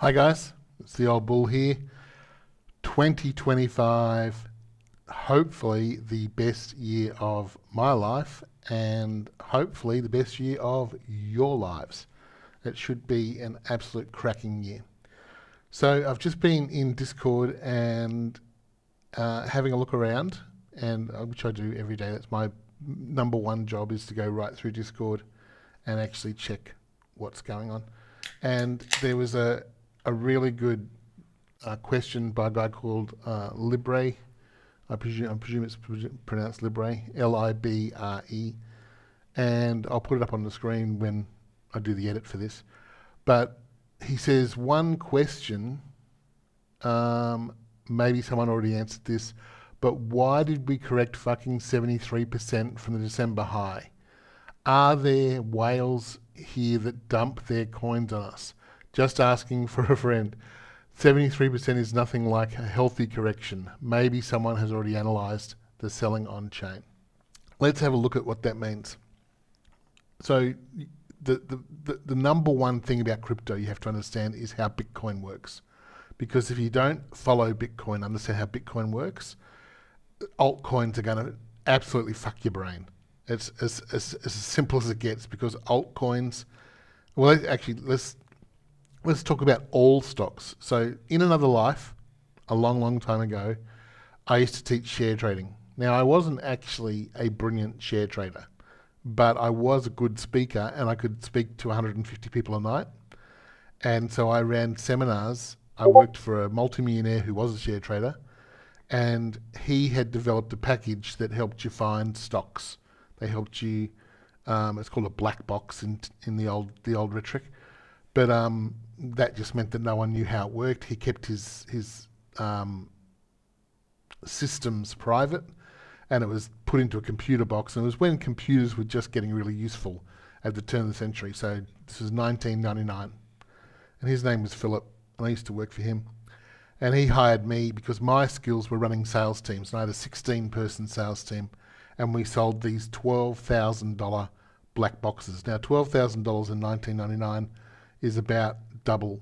Hi guys, it's the old bull here. 2025, hopefully the best year of my life and hopefully the best year of your lives. It should be an absolute cracking year. So I've just been in Discord and having a look around, and which I do every day. That's my number one job, is to go right through Discord and actually check what's going on. And there was a really good question by a guy called Libre. I presume it's pronounced Libre, Libre, and I'll put it up on the screen when I do the edit for this. But he says one question, maybe someone already answered this, but why did we correct fucking 73% from the December high? Are there whales here that dump their coins on us? Just asking for a friend. 73% is nothing like a healthy correction. Maybe someone has already analysed the selling on chain. Let's have a look at what that means. So the number one thing about crypto you have to understand is how Bitcoin works. Because if you don't follow Bitcoin, understand how Bitcoin works, altcoins are going to absolutely fuck your brain. It's as simple as it gets, because altcoins, well, actually, let's talk about all stocks. So in another life, a long time ago, I used to teach share trading. Now, I wasn't actually a brilliant share trader, but I was a good speaker and I could speak to 150 people a night. And so I ran seminars. I worked for a multimillionaire who was a share trader, and he had developed a package that helped you find stocks. They helped you, it's called a black box in the old rhetoric. But that just meant that no one knew how it worked. He kept his systems private, and it was put into a computer box. And it was when computers were just getting really useful at the turn of the century. So this was 1999. And his name was Philip, and I used to work for him. And he hired me because my skills were running sales teams. And I had a 16-person sales team, and we sold these $12,000 black boxes. Now, $12,000 in 1999 is about double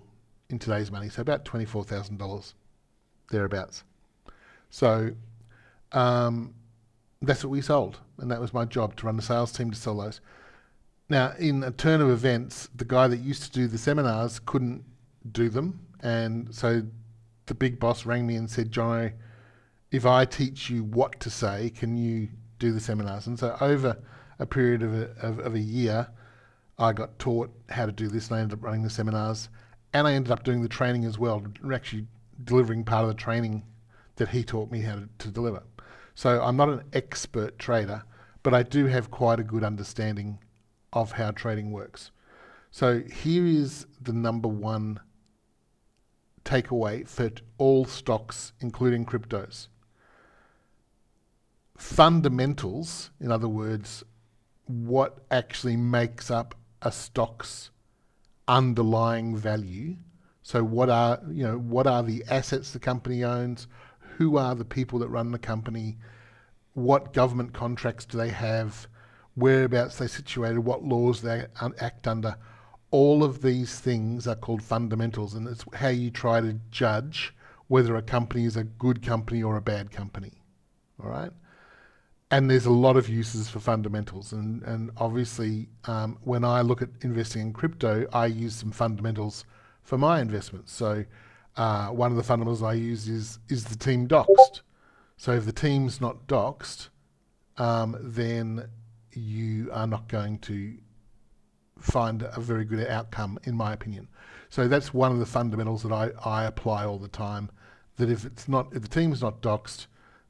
in today's money, so about $24,000, thereabouts. So that's what we sold, and that was my job, to run the sales team to sell those. Now, in a turn of events, the guy that used to do the seminars couldn't do them, and so the big boss rang me and said, "Jono, if I teach you what to say, can you do the seminars?" And so over a period of a year, I got taught how to do this, and I ended up running the seminars, and I ended up doing the training as well, actually delivering part of the training that he taught me how to deliver. So I'm not an expert trader, but I do have quite a good understanding of how trading works. So here is the number one takeaway for all stocks, including cryptos. Fundamentals, in other words, what actually makes up a stock's underlying value. So what are the assets the company owns? Who are the people that run the company? What government contracts do they have? Whereabouts they're situated? What laws they act under? All of these things are called fundamentals, and it's how you try to judge whether a company is a good company or a bad company. All right? And there's a lot of uses for fundamentals. And obviously, when I look at investing in crypto, I use some fundamentals for my investments. So one of the fundamentals I use is the team doxed? So if the team's not doxed, then you are not going to find a very good outcome, in my opinion. So that's one of the fundamentals that I apply all the time, that if the team's not doxed,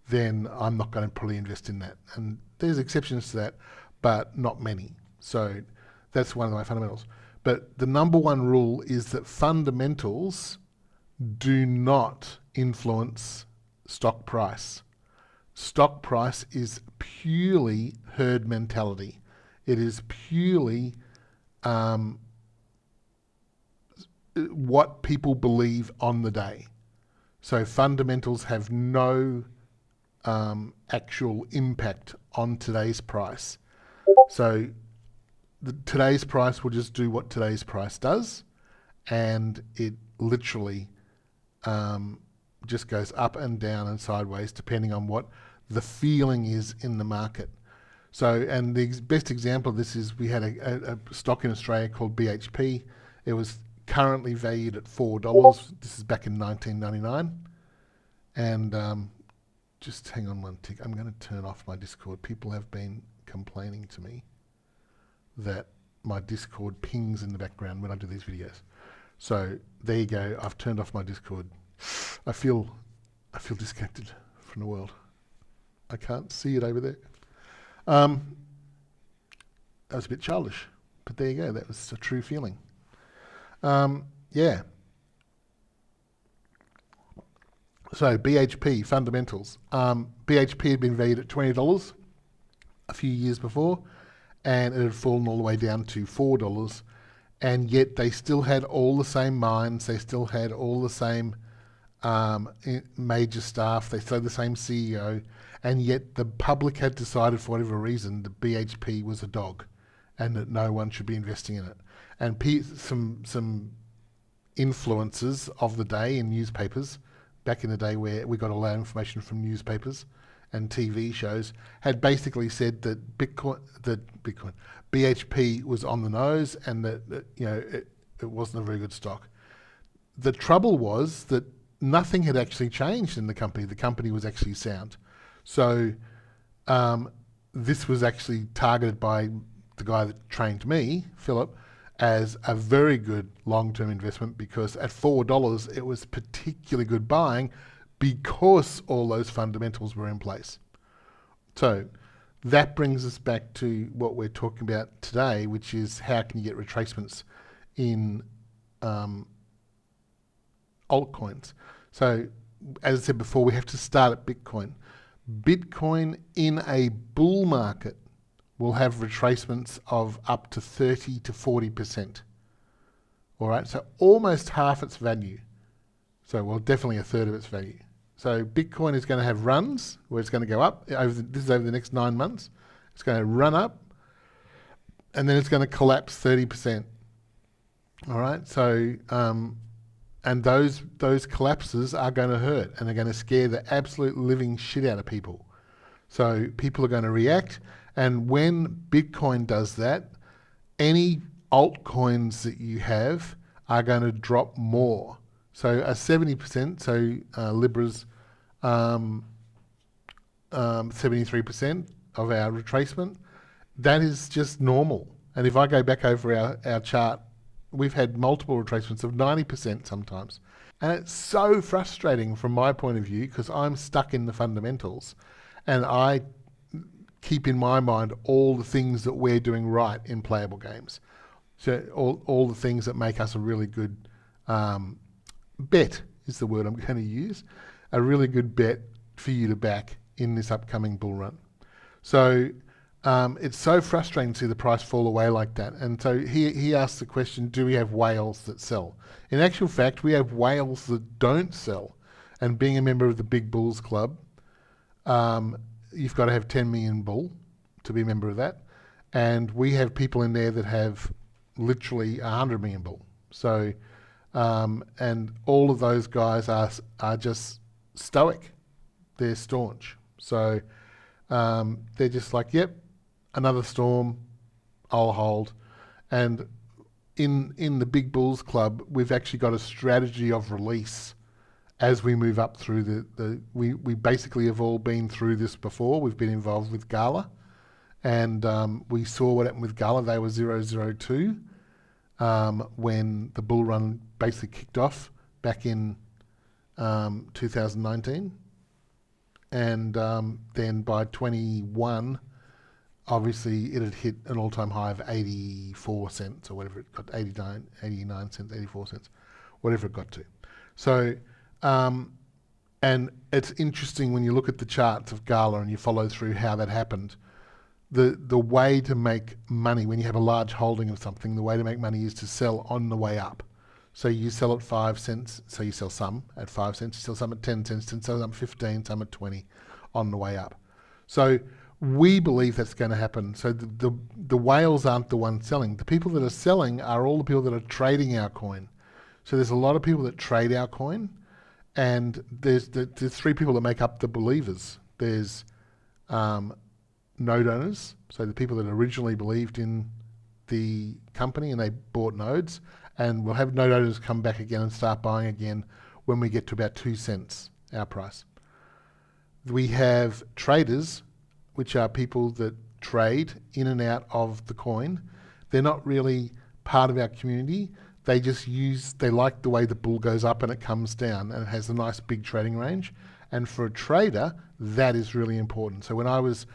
then I'm not going to probably invest in that. And there's exceptions to that, but not many. So that's one of my fundamentals. But the number one rule is that fundamentals do not influence stock price. Stock price is purely herd mentality. It is purely what people believe on the day. So fundamentals have no actual impact on today's price. So today's price will just do what today's price does, and it literally just goes up and down and sideways depending on what the feeling is in the market. So, and the best example of this is we had a stock in Australia called BHP. It was currently valued at $4. This is back in 1999. And just hang on one tick. I'm going to turn off my Discord. People have been complaining to me that my Discord pings in the background when I do these videos. So there you go. I've turned off my Discord. I feel disconnected from the world. I can't see it over there. That was a bit childish, but there you go. That was a true feeling. Yeah. So BHP fundamentals. BHP had been valued at $20 a few years before, and it had fallen all the way down to $4. And yet they still had all the same mines. They still had all the same major staff. They still had the same CEO. And yet the public had decided, for whatever reason, that BHP was a dog and that no one should be investing in it. And some influencers of the day in newspapers, back in the day where we got a lot of information from newspapers and TV shows, had basically said that BHP was on the nose and that it wasn't a very good stock. The trouble was that nothing had actually changed in the company. The company was actually sound. So this was actually targeted by the guy that trained me, Philip, as a very good long-term investment, because at $4 it was particularly good buying because all those fundamentals were in place. So that brings us back to what we're talking about today, which is how can you get retracements in altcoins. So as I said before, we have to start at Bitcoin. Bitcoin in a bull market will have retracements of up to 30 to 40%. All right, so almost half its value. So, well, definitely a third of its value. So Bitcoin is going to have runs where it's going to go up. This is over the next 9 months. It's going to run up, and then it's going to collapse 30%. All right, so and those collapses are going to hurt, and they're going to scare the absolute living shit out of people. So people are going to react, and when Bitcoin does that, any altcoins that you have are going to drop more. So a 70%, so Libra's 73% of our retracement, that is just normal. And if I go back over our chart, we've had multiple retracements of 90% sometimes. And it's so frustrating from my point of view because I'm stuck in the fundamentals and I keep in my mind all the things that we're doing right in playable games. So all the things that make us a really good bet is the word I'm going to use, a really good bet for you to back in this upcoming bull run. So it's so frustrating to see the price fall away like that. And so he asked the question, do we have whales that sell? In actual fact, we have whales that don't sell. And being a member of the Big Bulls Club, you've got to have 10 million bull to be a member of that. And we have people in there that have literally 100 million bull. So, and all of those guys are just stoic. They're staunch. So they're just like, yep, another storm, I'll hold. And in the Big Bulls Club, we've actually got a strategy of release as we move up through we basically have all been through this before. We've been involved with Gala, and we saw what happened with Gala. They were 002 when the bull run basically kicked off back in 2019. And then by 21, obviously it had hit an all-time high of 84 cents or whatever it got, 89 cents, 84 cents, whatever it got to. So, and it's interesting when you look at the charts of Gala and you follow through how that happened. The way to make money when you have a large holding of something, the way to make money is to sell on the way up. So you sell at 5 cents, so you sell some at 5 cents, you sell some at 10 cents, and sell some at 15, some at 20 on the way up. So we believe that's going to happen. So the whales aren't the ones selling. The people that are selling are all the people that are trading our coin. So there's a lot of people that trade our coin, and there's three people that make up the believers. There's node owners, so the people that originally believed in the company and they bought nodes, and we'll have node owners come back again and start buying again when we get to about 2 cents, our price. We have traders, which are people that trade in and out of the coin. They're not really part of our community. They just they like the way the bull goes up and it comes down, and it has a nice big trading range. And for a trader, that is really important. So when I was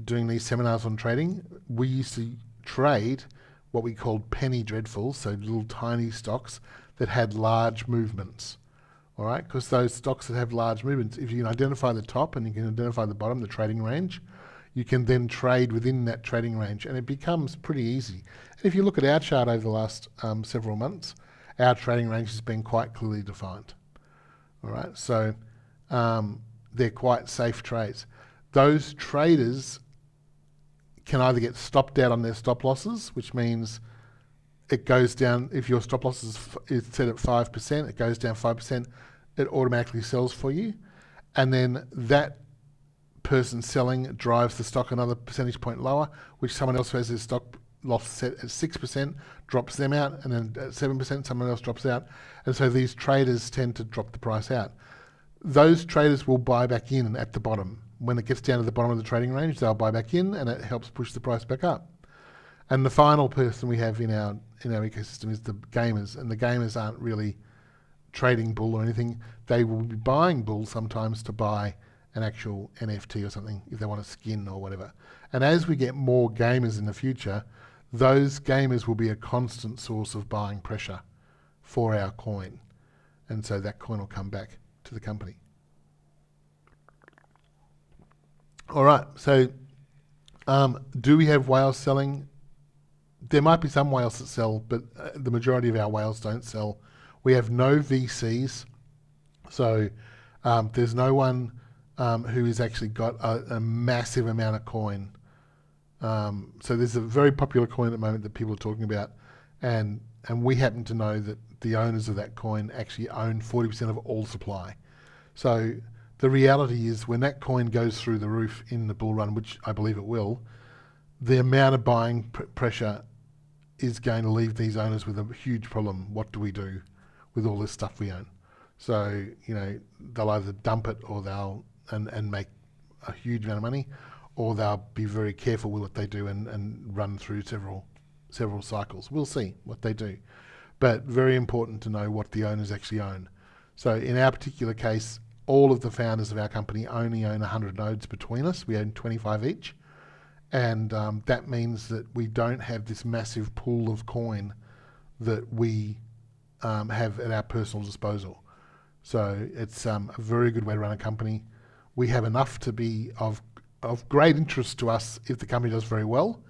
doing these seminars on trading, we used to trade what we called penny dreadfuls, so little tiny stocks that had large movements. All right, because those stocks that have large movements, if you can identify the top and you can identify the bottom, the trading range, you can then trade within that trading range, and it becomes pretty easy. And if you look at our chart over the last several months, our trading range has been quite clearly defined. All right, so they're quite safe trades. Those traders can either get stopped out on their stop losses, which means it goes down. If your stop loss is set at 5%, it goes down 5%, it automatically sells for you. And then that person selling drives the stock another percentage point lower, which someone else who has their stop loss set at 6% drops them out, and then at 7% someone else drops out. And so these traders tend to drop the price out. Those traders will buy back in at the bottom. When it gets down to the bottom of the trading range, they'll buy back in, and it helps push the price back up. And the final person we have in our ecosystem is the gamers, and the gamers aren't really trading bull or anything. They will be buying bull sometimes to buy an actual NFT or something if they want a skin or whatever. And as we get more gamers in the future, those gamers will be a constant source of buying pressure for our coin. And so that coin will come back to the company. All right, so do we have whales selling? There might be some whales that sell, but the majority of our whales don't sell. We have no VCs, so there's no one who has actually got a massive amount of coin. So there's a very popular coin at the moment that people are talking about, and we happen to know that the owners of that coin actually own 40% of all supply. So the reality is when that coin goes through the roof in the bull run, which I believe it will, the amount of buying pressure is going to leave these owners with a huge problem. What do we do with all this stuff we own? So, they'll either dump it or they'll and make a huge amount of money, or they'll be very careful with what they do and run through several cycles. We'll see what they do. But very important to know what the owners actually own. So in our particular case, all of the founders of our company only own 100 nodes between us. We own 25 each. And that means that we don't have this massive pool of coin that we have at our personal disposal. So it's a very good way to run a company. We have enough to be of great interest to us if the company does very well,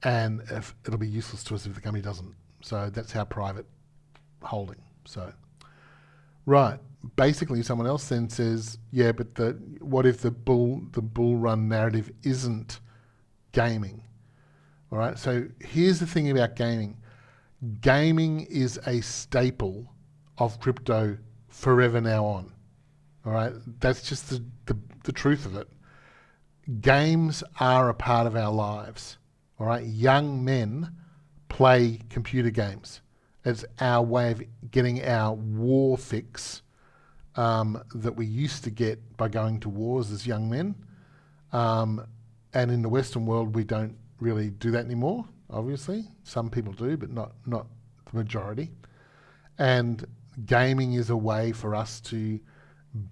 and if it'll be useless to us if the company doesn't. So that's our private holding. So, right. Basically, someone else then says, yeah, but what if the bull run narrative isn't gaming? All right. So here's the thing about gaming. Gaming is a staple of crypto forever now on. All right. That's just the truth of it. Games are a part of our lives. All right. Young men play computer games. It's our way of getting our war fix that we used to get by going to wars as young men. And in the Western world, we don't really do that anymore, obviously. Some people do, but not the majority. And gaming is a way for us to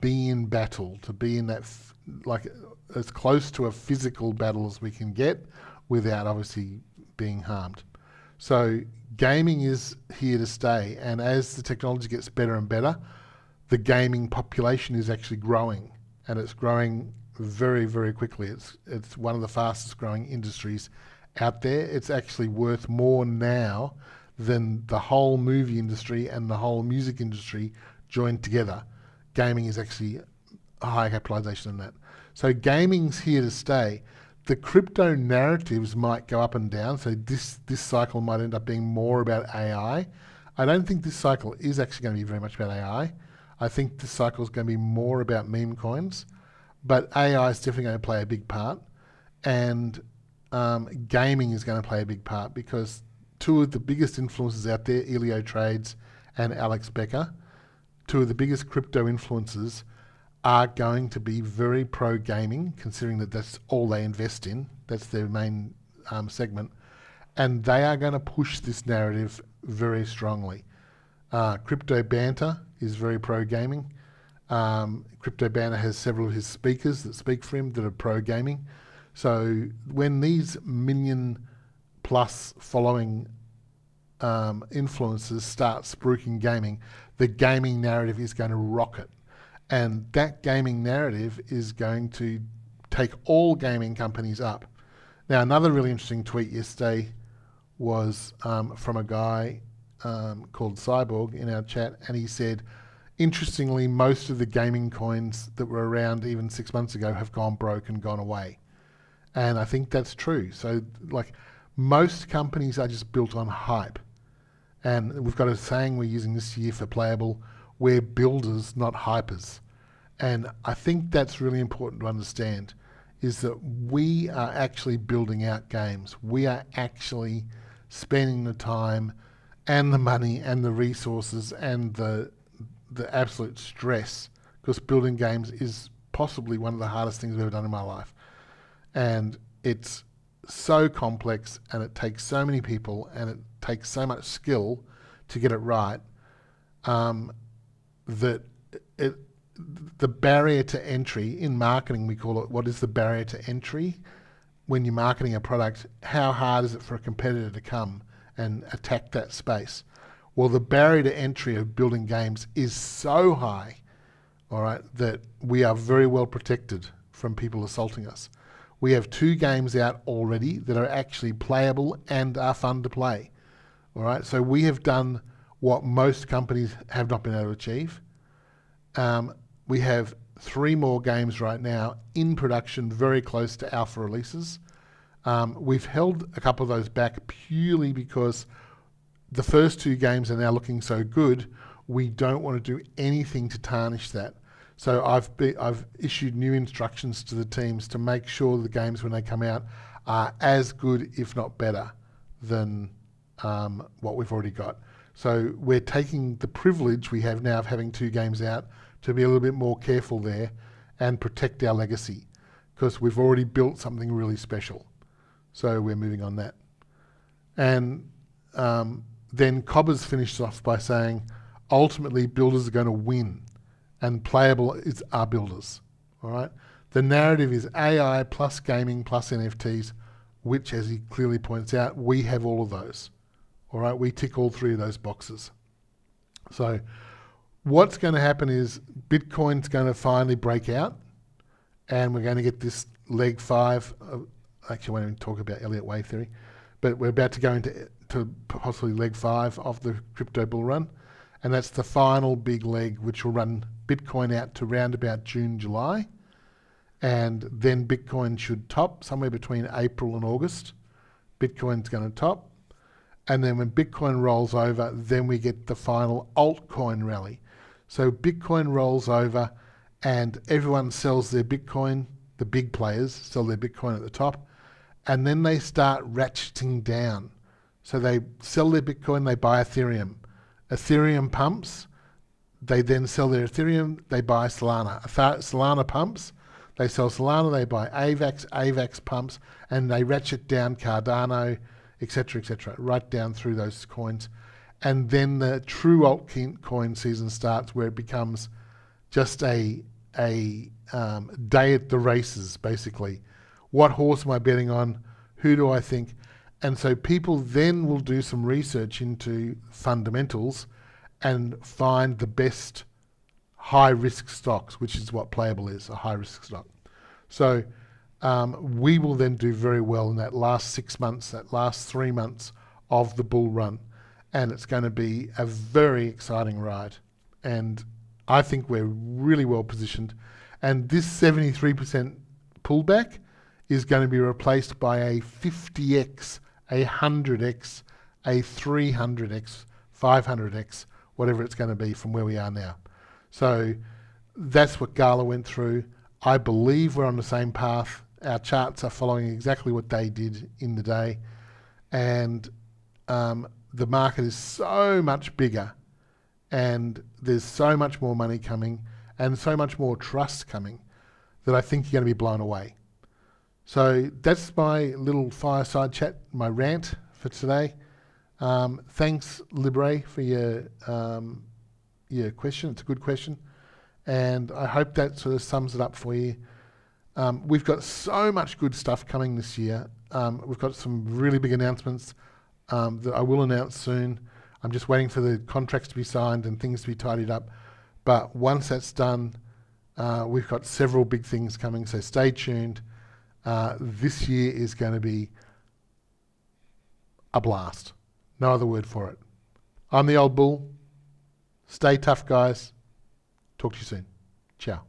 be in battle, to be in that, like as close to a physical battle as we can get without obviously being harmed. So gaming is here to stay. And as the technology gets better and better, the gaming population is actually growing, and it's growing very, very quickly. It's one of the fastest growing industries out there. It's actually worth more now than the whole movie industry and the whole music industry joined together. Gaming is actually a higher capitalization than that. So gaming's here to stay. The crypto narratives might go up and down. So this cycle might end up being more about AI. I don't think this cycle is actually going to be very much about AI. I think this cycle is going to be more about meme coins, but AI is definitely going to play a big part, and gaming is going to play a big part because two of the biggest influencers out there, Elio Trades and Alex Becker, two of the biggest crypto influencers, are going to be very pro gaming, considering that that's all they invest in. That's their main segment. And they are going to push this narrative very strongly. Crypto Banter is very pro gaming. Crypto Banter has several of his speakers that speak for him that are pro gaming. So when these million plus following influencers start spruiking gaming, the gaming narrative is going to rocket. And that gaming narrative is going to take all gaming companies up. Now, another really interesting tweet yesterday was from a guy called Cyborg in our chat, and he said, interestingly, most of the gaming coins that were around even 6 months ago have gone broke and gone away. And I think that's true. So, like, most companies are just built on hype. And we've got a saying we're using this year for Playable: we're builders, not hypers. And I think that's really important to understand, is that we are actually building out games. We are actually spending the time and the money and the resources and the absolute stress, because building games is possibly one of the hardest things I've ever done in my life. And it's so complex, and it takes so many people, and it takes so much skill to get it right, that the barrier to entry in marketing, we call it, what is the barrier to entry when you're marketing a product? How hard is it for a competitor to come and attack that space? Well, the barrier to entry of building games is so high, all right, that we are very well protected from people assaulting us. We have 2 games out already that are actually playable and are fun to play, all right? So we have done what most companies have not been able to achieve. We have 3 more games right now in production, very close to alpha releases. We've held a couple of those back purely because the first 2 games are now looking so good, we don't want to do anything to tarnish that. So I've issued new instructions to the teams to make sure the games, when they come out, are as good, if not better, than what we've already got. So we're taking the privilege we have now of having 2 games out to be a little bit more careful there and protect our legacy, because we've already built something really special. So we're moving on that. And then Cobbers finished off by saying, ultimately builders are going to win, and Playable is our builders, all right? The narrative is AI plus gaming plus NFTs, which, as he clearly points out, we have all of those, all right? We tick all 3 of those boxes. So what's going to happen is Bitcoin's going to finally break out, and we're going to get this leg 5. Actually, I won't even talk about Elliott Wave theory, but we're about to go into possibly leg 5 of the crypto bull run, and that's the final big leg, which will run Bitcoin out to round about June, July, and then Bitcoin should top somewhere between April and August. Bitcoin's going to top, and then when Bitcoin rolls over, then we get the final altcoin rally. So Bitcoin rolls over and everyone sells their Bitcoin, the big players sell their Bitcoin at the top, and then they start ratcheting down. So they sell their Bitcoin, they buy Ethereum. Ethereum pumps, they then sell their Ethereum, they buy Solana. Solana pumps, they sell Solana, they buy AVAX, AVAX pumps, and they ratchet down Cardano, etc., right down through those coins. And then the true altcoin season starts, where it becomes just a day at the races, basically. What horse am I betting on? Who do I think? And so people then will do some research into fundamentals and find the best high-risk stocks, which is what Playable is, a high-risk stock. So we will then do very well in that last 6 months, that last 3 months of the bull run. And it's going to be a very exciting ride. And I think we're really well positioned. And this 73% pullback is going to be replaced by a 50x, a 100x, a 300x 500x, whatever it's going to be from where we are now. So that's what Gala went through. I believe we're on the same path. Our charts are following exactly what they did in the day. And the market is so much bigger, and there's so much more money coming and so much more trust coming that I think you're going to be blown away. So that's my little fireside chat, my rant for today. Thanks, Libre, for your question. It's a good question. And I hope that sort of sums it up for you. We've got so much good stuff coming this year. We've got some really big announcements that I will announce soon. I'm just waiting for the contracts to be signed and things to be tidied up. But once that's done, we've got several big things coming, so stay tuned. This year is going to be a blast. No other word for it. I'm the Old Bull. Stay tough, guys. Talk to you soon. Ciao.